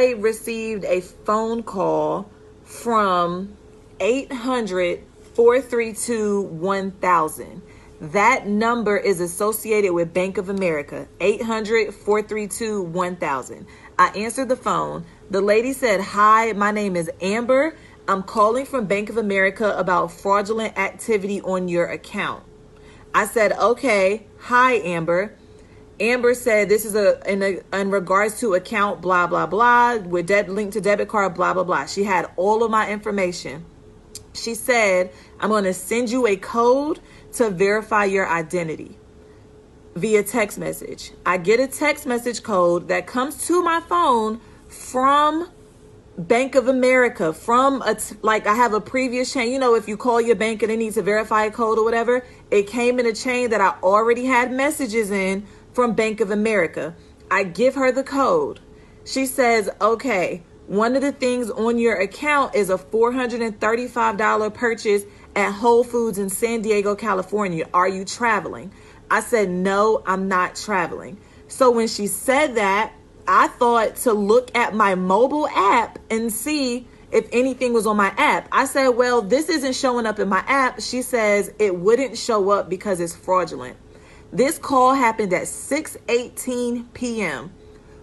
I received a phone call from 800-432-1000. That number is associated with Bank of America, 800-432-1000. I answered the phone. The lady said, "Hi, my name is Amber. I'm calling from Bank of America about fraudulent activity on your account." I said, "Okay. Hi, Amber." Amber said, "This is in regards to account blah, blah, blah, with link to debit card, blah, blah, blah." She had all of my information. She said, "I'm going to send you a code to verify your identity via text message." I get a text message code that comes to my phone from Bank of America, like I have a previous chain. You know, if you call your bank and they need to verify a code or whatever, it came in a chain that I already had messages in from Bank of America. I give her the code. She says, "Okay, one of the things on your account is a $435 purchase at Whole Foods in San Diego, California. Are you traveling?" I said, "No, I'm not traveling." So when she said that, I thought to look at my mobile app and see if anything was on my app. I said, "Well, this isn't showing up in my app." She says it wouldn't show up because it's fraudulent. This call happened at 6:18 p.m.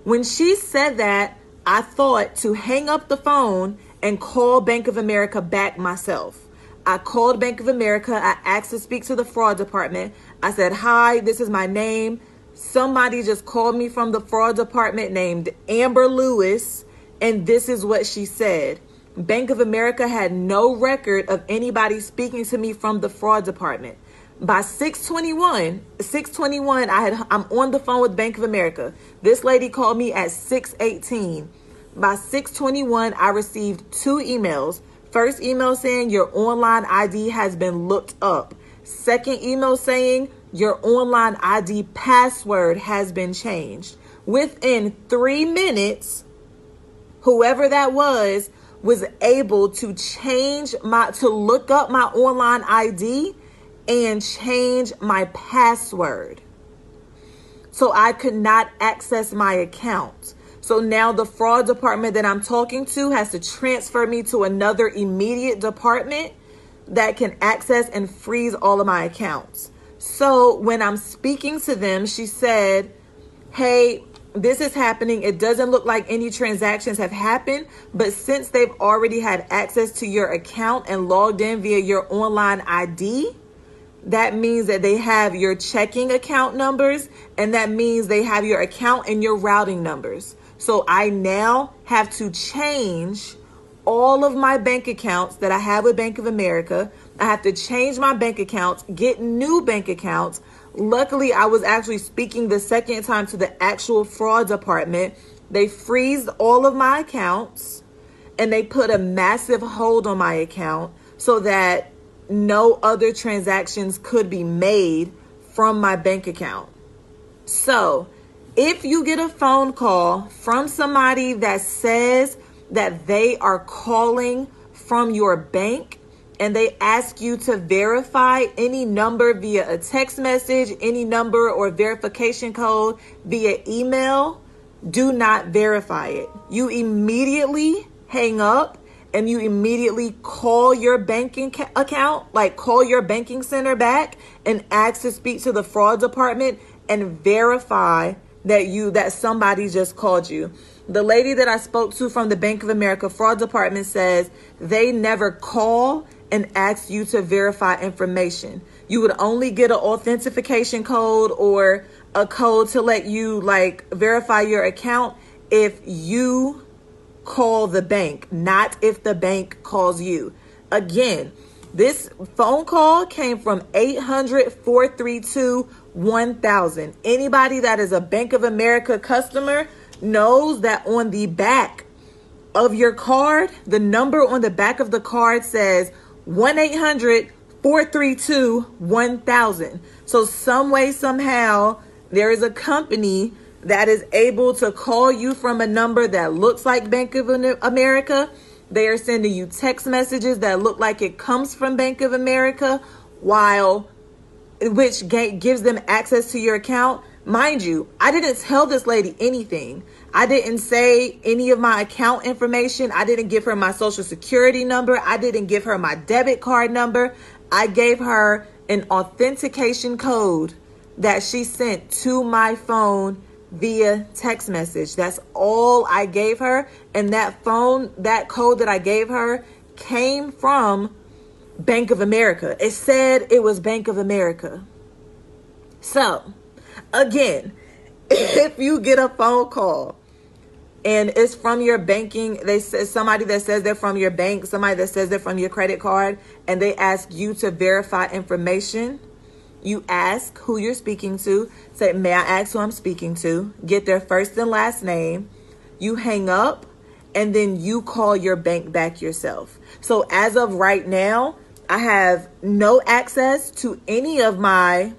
When she said that, I thought to hang up the phone and call Bank of America back myself. I called Bank of America. I asked to speak to the fraud department. I said, "Hi, this is my name. Somebody just called me from the fraud department named Amber Lewis, and this is what she said." Bank of America had no record of anybody speaking to me from the fraud department. By 6:21, I'm on the phone with Bank of America. This lady called me at 6:18. By 6:21, I received 2 emails. First email saying your online ID has been looked up. Second email saying your online ID password has been changed. Within 3 minutes, whoever that was able to look up my online ID and change my password. So I could not access my account. So now the fraud department that I'm talking to has to transfer me to another immediate department that can access and freeze all of my accounts. So when I'm speaking to them, she said, "Hey, this is happening. It doesn't look like any transactions have happened, but since they've already had access to your account and logged in via your online ID, that means that they have your checking account numbers, and that means they have your account and your routing numbers. So I now have to change all of my bank accounts that I have with Bank of America. I have to change my bank accounts, get new bank accounts." Luckily, I was actually speaking the second time to the actual fraud department. They freezed all of my accounts and they put a massive hold on my account so that no other transactions could be made from my bank account. So if you get a phone call from somebody that says that they are calling from your bank and they ask you to verify any number via a text message, any number or verification code via email, do not verify it. You immediately hang up and you immediately call your banking account, like call your banking center back and ask to speak to the fraud department and verify that somebody just called you. The lady that I spoke to from the Bank of America fraud department says they never call and ask you to verify information. You would only get an authentication code or a code to let you verify your account if you call the bank, not if the bank calls you. Again, this phone call came from 800-432-1000. Anybody that is a Bank of America customer knows that on the back of your card, the number on the back of the card says 1-800-432-1000. So some way, somehow, there is a company that is able to call you from a number that looks like Bank of America. They are sending you text messages that look like it comes from Bank of America, which gives them access to your account. Mind you, I didn't tell this lady anything. I didn't say any of my account information. I didn't give her my social security number. I didn't give her my debit card number. I gave her an authentication code that she sent to my phone via text message. That's all I gave her. And that code that I gave her came from Bank of America. It said it was Bank of America. So, again, if you get a phone call and it's from your banking, they say somebody that says they're from your bank, somebody that says they're from your credit card, and they ask you to verify information, you ask who you're speaking to. Say, may I ask who I'm speaking to? Get their first and last name. You hang up, and then you call your bank back yourself. So as of right now, I have no access to any of my,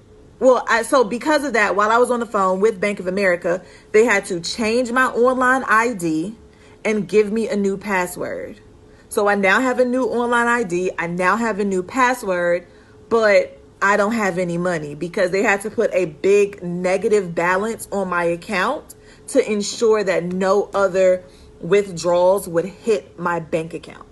so because of that, while I was on the phone with Bank of America, they had to change my online ID and give me a new password. So I now have a new online ID. I now have a new password, but I don't have any money because they had to put a big negative balance on my account to ensure that no other withdrawals would hit my bank account.